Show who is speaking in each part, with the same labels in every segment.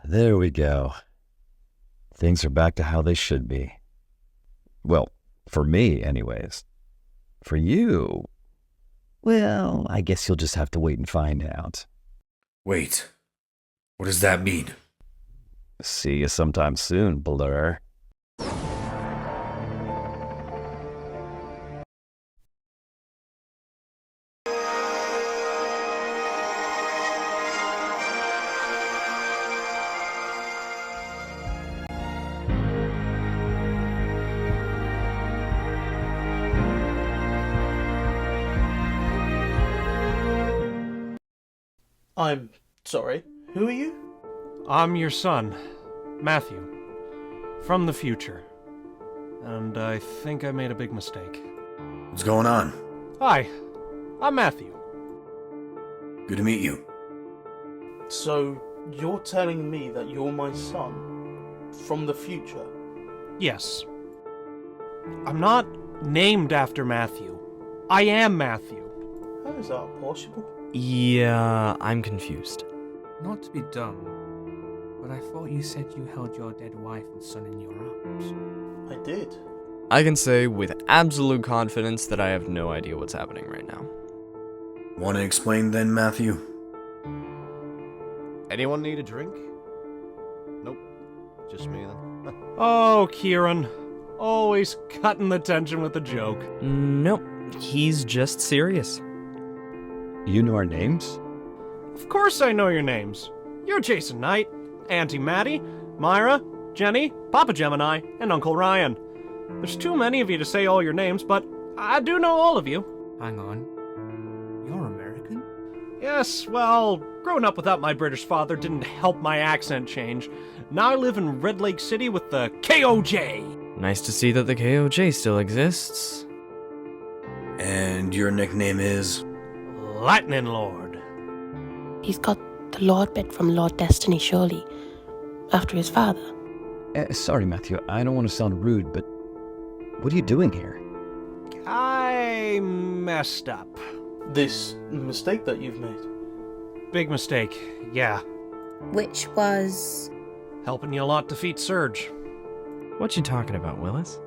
Speaker 1: There we go. Things are back to how they should be. Well, for me, anyways. For you, well, I guess you'll just have to wait and find out.
Speaker 2: Wait, what does that mean?
Speaker 1: See you sometime soon, Blur.
Speaker 3: I'm sorry, who are you?
Speaker 4: I'm your son, Matthew, from the future. And I think I made a big mistake.
Speaker 2: What's going on?
Speaker 4: Hi, I'm Matthew.
Speaker 2: Good to meet you.
Speaker 3: So, you're telling me that you're my son from the future?
Speaker 4: Yes. I'm not named after Matthew. I am Matthew.
Speaker 3: How is that possible?
Speaker 5: Yeah, I'm confused.
Speaker 6: Not to be dumb, but I thought you said you held your dead wife and son in your arms.
Speaker 3: I did.
Speaker 5: I can say with absolute confidence that I have no idea what's happening right now.
Speaker 2: Want to explain then, Matthew?
Speaker 7: Anyone need a drink? Nope. Just me then.
Speaker 4: Oh, Kieran. Always cutting the tension with a joke.
Speaker 5: Nope, he's just serious.
Speaker 1: You know our names?
Speaker 4: Of course I know your names. You're Jason Knight, Auntie Maddie, Myra, Jenny, Papa Gemini, and Uncle Ryan. There's too many of you to say all your names, but I do know all of you.
Speaker 6: Hang on. You're American?
Speaker 4: Yes, well, growing up without my British father didn't help my accent change. Now I live in Red Lake City with the KOJ.
Speaker 5: Nice to see that the KOJ still exists.
Speaker 2: And your nickname is?
Speaker 4: Lightning Lord.
Speaker 8: He's got the Lord bit from Lord Destiny, surely, after his father.
Speaker 1: Sorry, Matthew, I don't want to sound rude, but what are you doing here?
Speaker 4: I messed up.
Speaker 3: This mistake that you've made.
Speaker 4: Big mistake, yeah.
Speaker 9: Which was...
Speaker 4: Helping you a lot defeat Surge.
Speaker 5: What you talking about, Willis?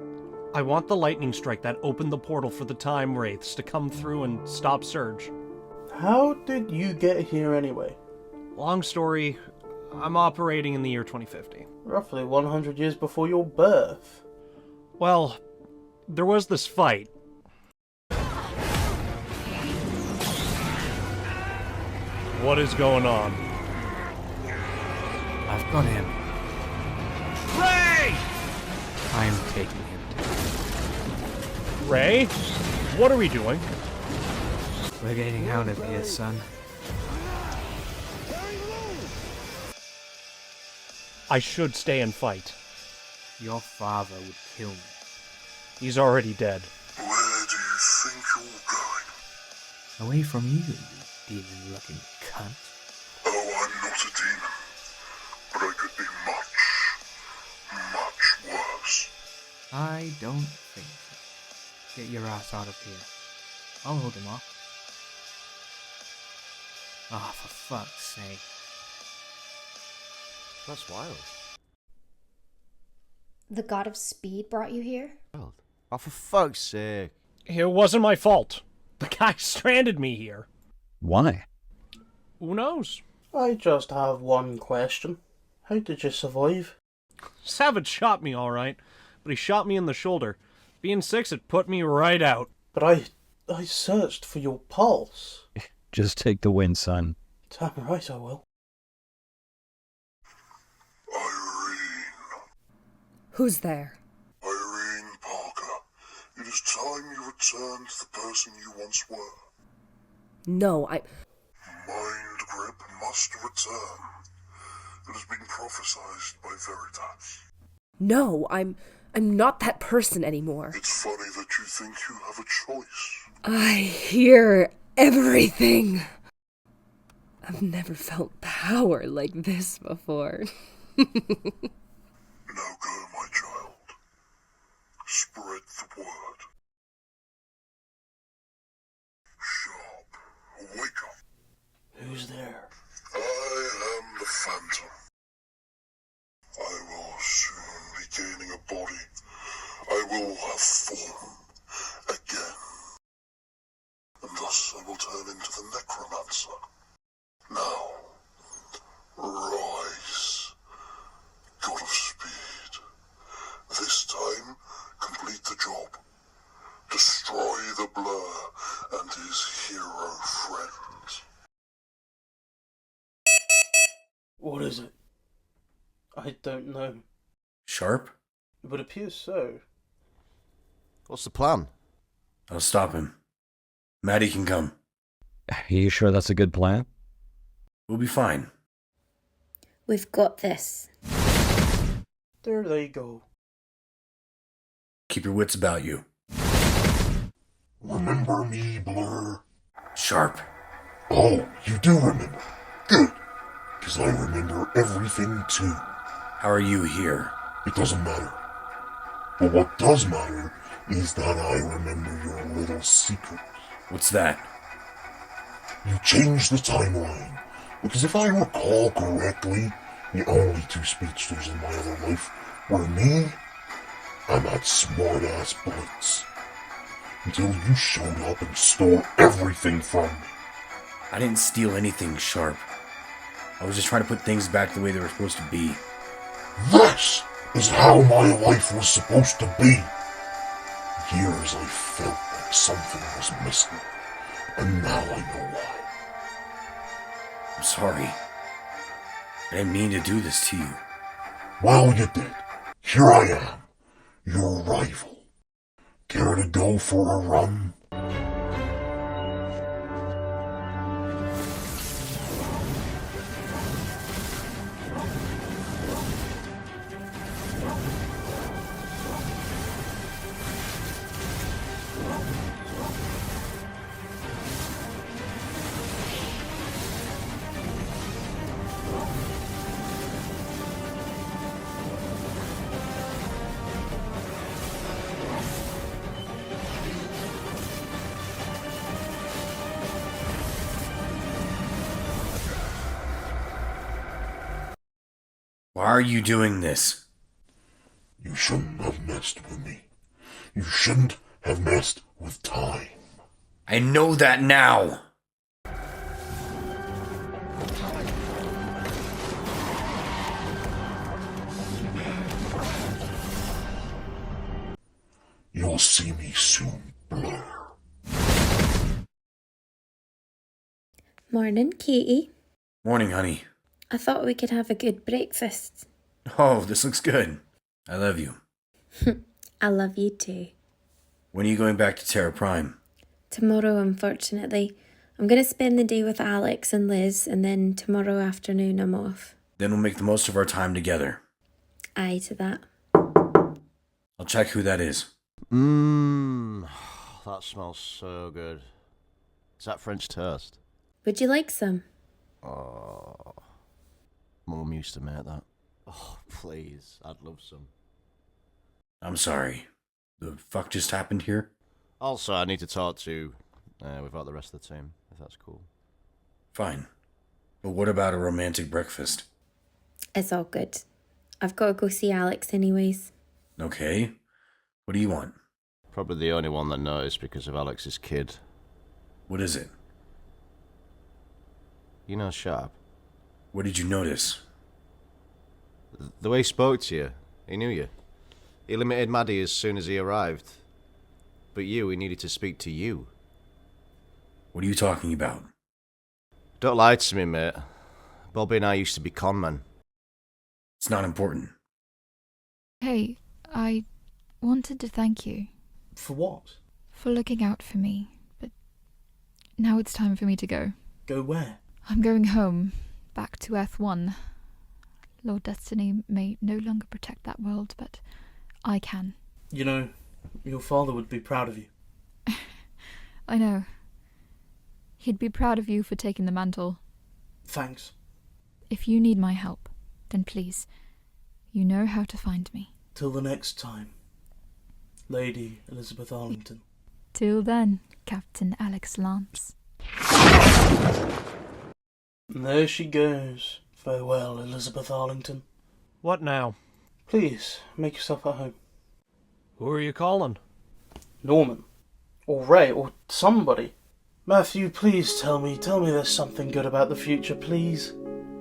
Speaker 4: I want the lightning strike that opened the portal for the Time Wraiths to come through and stop Surge.
Speaker 3: How did you get here anyway?
Speaker 4: Long story, I'm operating in the year 2050.
Speaker 3: Roughly 100 years before your birth.
Speaker 4: Well, there was this fight. What is going on?
Speaker 6: I've got him.
Speaker 4: Ray!
Speaker 6: I'm taking him down.
Speaker 4: Ray? What are we doing?
Speaker 6: We're getting out of here, son.
Speaker 4: I should stay and fight.
Speaker 6: Your father would kill me.
Speaker 4: He's already dead.
Speaker 10: Where do you think you're going?
Speaker 6: Away from you, you demon-looking cunt.
Speaker 10: Oh, I'm not a demon, but I could be much, much worse.
Speaker 6: I don't think so. Get your ass out of here. I'll hold him off. Ah, for fuck's sake.
Speaker 7: That's wild.
Speaker 9: The god of speed brought you here?
Speaker 7: Oh, for fuck's sake.
Speaker 4: It wasn't my fault. The guy stranded me here.
Speaker 1: Why?
Speaker 4: Who knows?
Speaker 3: I just have one question. How did you survive?
Speaker 4: Savage shot me alright, but he shot me in the shoulder. Being 6, it put me right out.
Speaker 3: But I searched for your pulse.
Speaker 1: Just take the win, son.
Speaker 3: Damn right I will.
Speaker 10: Irene.
Speaker 9: Who's there?
Speaker 10: Irene Parker. It is time you returned to the person you once were.
Speaker 9: No,
Speaker 10: Mind grip must return. It has been prophesied by Veritas.
Speaker 9: No, I'm not that person anymore.
Speaker 10: It's funny that you think you have a choice.
Speaker 9: I hear everything. I've never felt power like this before.
Speaker 10: Now go, my child. Spread the word. Sharp, wake up.
Speaker 3: Who's there?
Speaker 10: I am the Phantom. will have form again. And thus I will turn into the necromancer. Now, rise, god of speed. This time, complete the job. Destroy the Blur and his hero friends.
Speaker 3: What is it? I don't know.
Speaker 2: Sharp?
Speaker 3: It would appear so.
Speaker 7: What's the plan?
Speaker 2: I'll stop him. Maddie can come.
Speaker 1: Are you sure that's a good plan?
Speaker 2: We'll be fine.
Speaker 11: We've got this.
Speaker 3: There they go.
Speaker 2: Keep your wits about you.
Speaker 10: Remember me, Blur?
Speaker 2: Sharp.
Speaker 10: Oh, you do remember. Good. Because I remember everything too.
Speaker 2: How are you here?
Speaker 10: It doesn't matter. But what does matter is that I remember your little secret.
Speaker 2: What's that?
Speaker 10: You changed the timeline. Because if I recall correctly, the only two speedsters in my other life were me and that smart-ass Blitz. Until you showed up and stole everything from me.
Speaker 2: I didn't steal anything, Sharp. I was just trying to put things back the way they were supposed to be.
Speaker 10: This is how my life was supposed to be. Years I felt like something was missing, and now I know why.
Speaker 2: I'm sorry. I didn't mean to do this to you.
Speaker 10: Well, you did. Here I am, your rival. Care to go for a run?
Speaker 2: Why are you doing this?
Speaker 10: You shouldn't have messed with me. You shouldn't have messed with time.
Speaker 2: I know that now!
Speaker 10: You'll see me soon, Blur.
Speaker 11: Morning, Katie.
Speaker 2: Morning, honey.
Speaker 11: I thought we could have a good breakfast.
Speaker 2: Oh, this looks good. I love you.
Speaker 11: I love you too.
Speaker 2: When are you going back to Terra Prime?
Speaker 11: Tomorrow, unfortunately. I'm going to spend the day with Alex and Liz, and then tomorrow afternoon I'm off.
Speaker 2: Then we'll make the most of our time together.
Speaker 11: Aye to that.
Speaker 2: I'll check who that is.
Speaker 7: That smells so good. Is that French toast?
Speaker 11: Would you like some?
Speaker 7: Oh, Mum used to make that. Oh, please, I'd love some.
Speaker 2: I'm sorry. The fuck just happened here?
Speaker 7: Also, I need to talk to without the rest of the team, if that's cool.
Speaker 2: Fine. But what about a romantic breakfast?
Speaker 11: It's all good. I've got to go see Alex anyways.
Speaker 2: Okay. What do you want?
Speaker 7: Probably the only one that noticed because of Alex's kid.
Speaker 2: What is it?
Speaker 7: You know Sharp.
Speaker 2: What did you notice?
Speaker 7: The way he spoke to you. He knew you. He limited Maddie as soon as he arrived. But you, he needed to speak to you.
Speaker 2: What are you talking about?
Speaker 7: Don't lie to me, mate. Bobby and I used to be con men.
Speaker 2: It's not important.
Speaker 12: Hey, I wanted to thank you.
Speaker 3: For what?
Speaker 12: For looking out for me, but now it's time for me to go.
Speaker 3: Go where?
Speaker 12: I'm going home, back to Earth 1. Lord Destiny may no longer protect that world, but I can.
Speaker 3: You know, your father would be proud of you.
Speaker 12: I know. He'd be proud of you for taking the mantle.
Speaker 3: Thanks.
Speaker 12: If you need my help, then please, you know how to find me.
Speaker 3: Till the next time, Lady Elizabeth Arlington.
Speaker 12: Till then, Captain Alex Lance.
Speaker 3: And there she goes. Farewell, Elizabeth Arlington.
Speaker 4: What now?
Speaker 3: Please, make yourself at home.
Speaker 4: Who are you calling?
Speaker 3: Norman. Or Ray, or somebody. Matthew, please tell me there's something good about the future, please.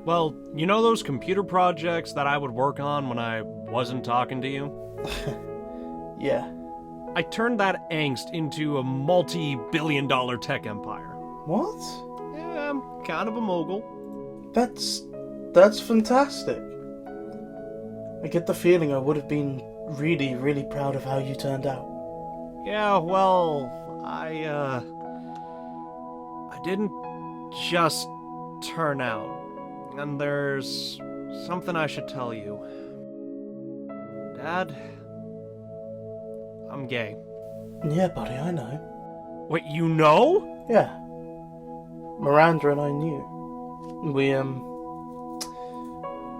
Speaker 4: Well, you know those computer projects that I would work on when I wasn't talking to you?
Speaker 3: Yeah.
Speaker 4: I turned that angst into a multi-billion-dollar tech empire.
Speaker 3: What?
Speaker 4: Yeah, I'm kind of a mogul.
Speaker 3: That's fantastic. I get the feeling I would have been really, really proud of how you turned out.
Speaker 4: Yeah, well, I didn't just turn out. And there's something I should tell you. Dad, I'm gay.
Speaker 3: Yeah, buddy, I know.
Speaker 4: Wait, you know?
Speaker 3: Yeah. Miranda and I knew.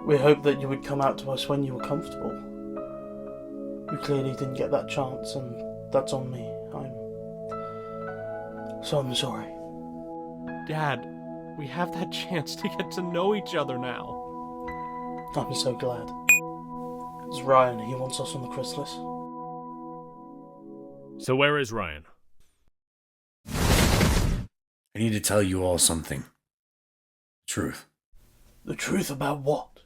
Speaker 3: We hoped that you would come out to us when you were comfortable. You clearly didn't get that chance, and that's on me. I'm sorry.
Speaker 4: Dad, we have that chance to get to know each other now.
Speaker 3: I'm so glad. It's Ryan. He wants us on the chrysalis.
Speaker 13: So where is Ryan?
Speaker 2: I need to tell you all something. Truth.
Speaker 3: The truth about what?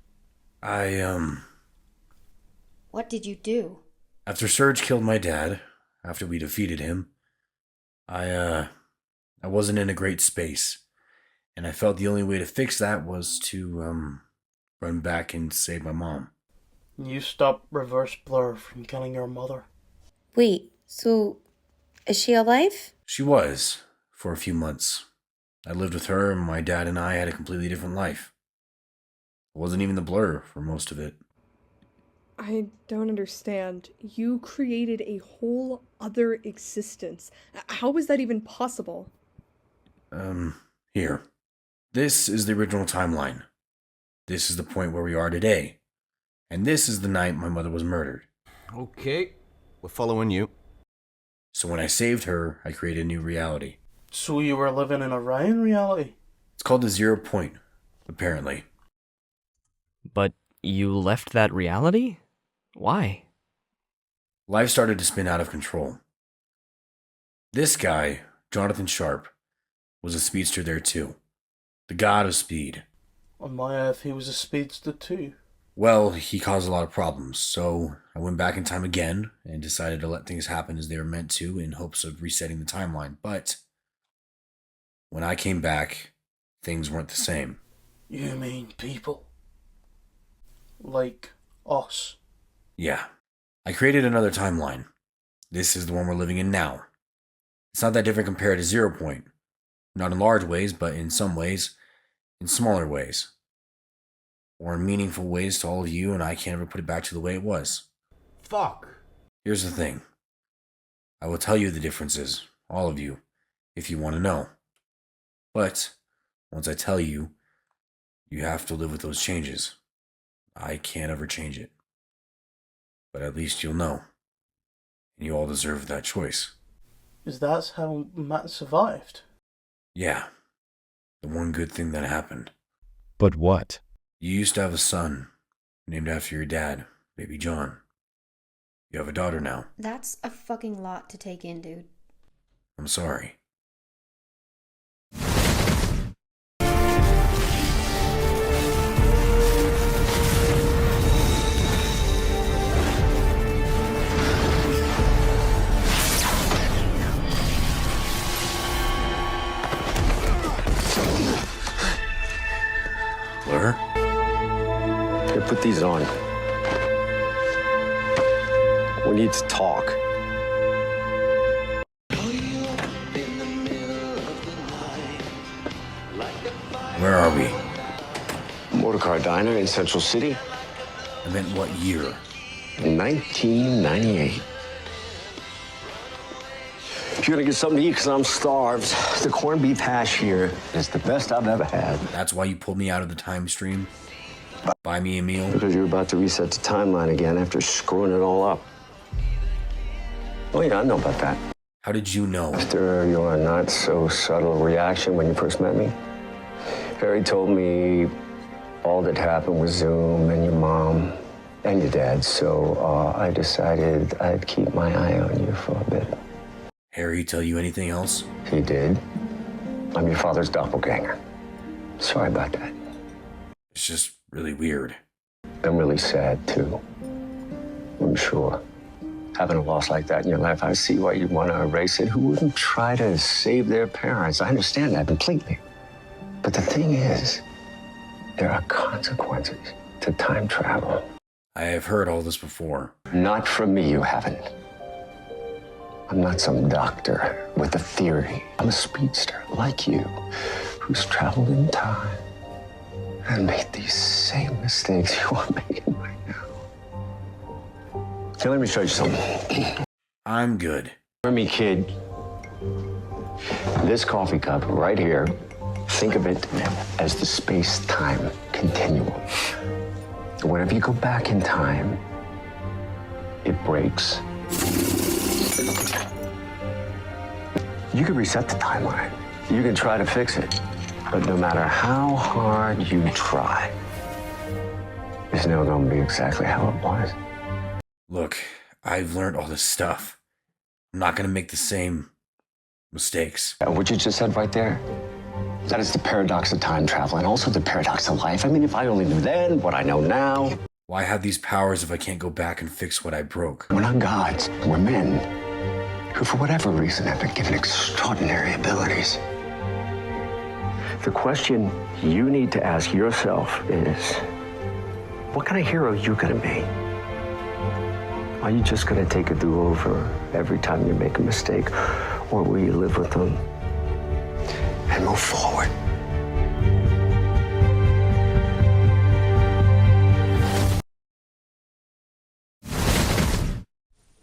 Speaker 14: What did you do?
Speaker 2: After Serge killed my dad, after we defeated him, I wasn't in a great space. And I felt the only way to fix that was to, run back and save my mom.
Speaker 3: You stopped Reverse Blur from killing your mother.
Speaker 11: Wait, so is she alive?
Speaker 2: She was, for a few months. I lived with her, and my dad and I had a completely different life. I wasn't even the Blur for most of it.
Speaker 15: I don't understand. You created a whole other existence. How was that even possible?
Speaker 2: Here. This is the original timeline. This is the point where we are today. And this is the night my mother was murdered.
Speaker 7: Okay, we're following you.
Speaker 2: So when I saved her, I created a new reality.
Speaker 3: So you were living in a Ryan reality?
Speaker 2: It's called the 0 point, apparently.
Speaker 5: But you left that reality? Why?
Speaker 2: Life started to spin out of control. This guy, Jonathan Sharp, was a speedster there too. The god of speed.
Speaker 3: On my earth, he was a speedster too.
Speaker 2: Well, he caused a lot of problems, so I went back in time again and decided to let things happen as they were meant to in hopes of resetting the timeline. But when I came back, things weren't the same.
Speaker 3: You mean people? Like us?
Speaker 2: Yeah. I created another timeline. This is the one we're living in now. It's not that different compared to 0 point. Not in large ways, but in some ways, in smaller ways. Or in meaningful ways to all of you, and I can't ever put it back to the way it was.
Speaker 7: Fuck.
Speaker 2: Here's the thing. I will tell you the differences, all of you, if you want to know. But, once I tell you, you have to live with those changes. I can't ever change it. But at least you'll know. And you all deserve that choice.
Speaker 3: Is that how Matt survived?
Speaker 2: Yeah. The one good thing that happened.
Speaker 1: But what?
Speaker 2: You used to have a son, named after your dad, Baby John. You have a daughter now.
Speaker 14: That's a fucking lot to take in, dude.
Speaker 2: I'm sorry. Blur?
Speaker 16: Here, put these on. We need to talk.
Speaker 2: Where are we?
Speaker 16: Motorcar Diner in Central City.
Speaker 2: I meant what year?
Speaker 16: 1998. If you're gonna get something to eat, because I'm starved, the corned beef hash here is the best I've ever had.
Speaker 2: That's why you pulled me out of the time stream? Buy me a meal?
Speaker 16: Because you're about to reset the timeline again after screwing it all up. Oh yeah, I know about that.
Speaker 2: How did you know?
Speaker 16: After your not-so-subtle reaction when you first met me, Harry told me all that happened with Zoom and your mom. and your dad, so I decided I'd keep my eye on you for a bit.
Speaker 2: Harry tell you anything else?
Speaker 16: He did. I'm your father's doppelganger. Sorry about that.
Speaker 2: It's just really weird.
Speaker 16: I'm really sad, too. I'm sure. Having a loss like that in your life, I see why you'd want to erase it. Who wouldn't try to save their parents? I understand that completely. But the thing is, there are consequences to time travel.
Speaker 2: I have heard all this before.
Speaker 16: Not from me, you haven't. I'm not some doctor with a theory. I'm a speedster like you, who's traveled in time and made these same mistakes you are making right now. So let me show you something.
Speaker 2: I'm good.
Speaker 16: For me, kid, this coffee cup right here, think of it as the space-time continuum. Whenever you go back in time, it breaks. You can reset the timeline. You can try to fix it. But no matter how hard you try, it's never going to be exactly how it was.
Speaker 2: Look, I've learned all this stuff. I'm not going to make the same mistakes.
Speaker 16: What you just said right there, that is the paradox of time travel and also the paradox of life. I mean, if I only knew then what I know now.
Speaker 2: Why have these powers if I can't go back and fix what I broke?
Speaker 16: We're not gods. We're men who, for whatever reason, have been given extraordinary abilities. The question you need to ask yourself is, what kind of hero are you going to be? Are you just going to take a do-over every time you make a mistake, or will you live with them and move forward?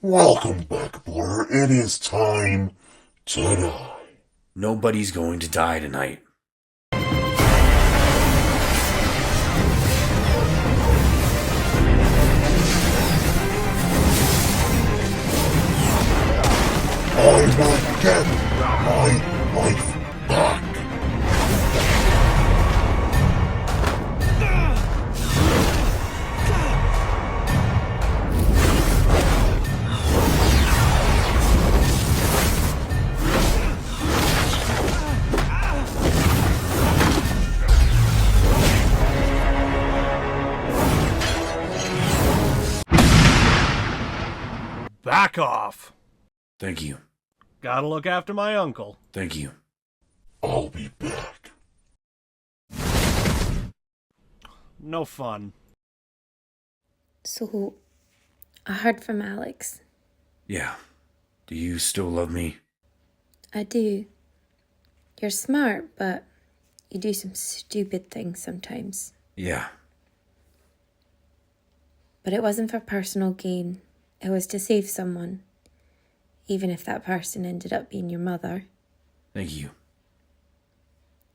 Speaker 10: Welcome back, Blur. It is time to die.
Speaker 2: Nobody's going to die tonight.
Speaker 10: I will get my life back.
Speaker 4: Back off.
Speaker 2: Thank you.
Speaker 4: Gotta look after my uncle.
Speaker 2: Thank you.
Speaker 10: I'll be back.
Speaker 4: No fun.
Speaker 11: So, I heard from Alex.
Speaker 2: Yeah. Do you still love me?
Speaker 11: I do. You're smart, but you do some stupid things sometimes.
Speaker 2: Yeah.
Speaker 11: But it wasn't for personal gain. It was to save someone. Even if that person ended up being your mother.
Speaker 2: Thank you.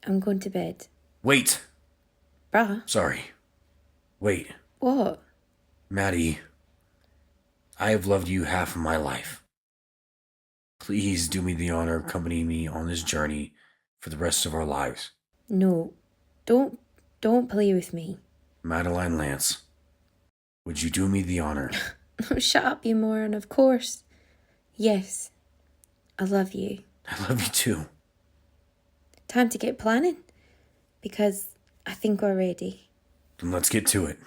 Speaker 11: I'm going to bed.
Speaker 2: Wait.
Speaker 11: Bruh.
Speaker 2: Sorry. Wait.
Speaker 11: What?
Speaker 2: Maddie, I have loved you half of my life. Please do me the honor of accompanying me on this journey for the rest of our lives.
Speaker 11: No. Don't play with me.
Speaker 2: Madeline Lance, would you do me the honor?
Speaker 11: Shut up, you moron, of course. Yes. I love you.
Speaker 2: I love you too.
Speaker 11: Time to get planning. Because I think we're ready.
Speaker 2: Then let's get to it.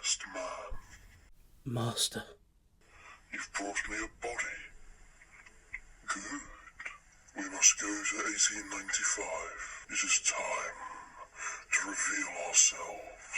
Speaker 10: masked man.
Speaker 3: Master.
Speaker 10: You've brought me a body. Good. We must go to 1895. It is time to reveal ourselves.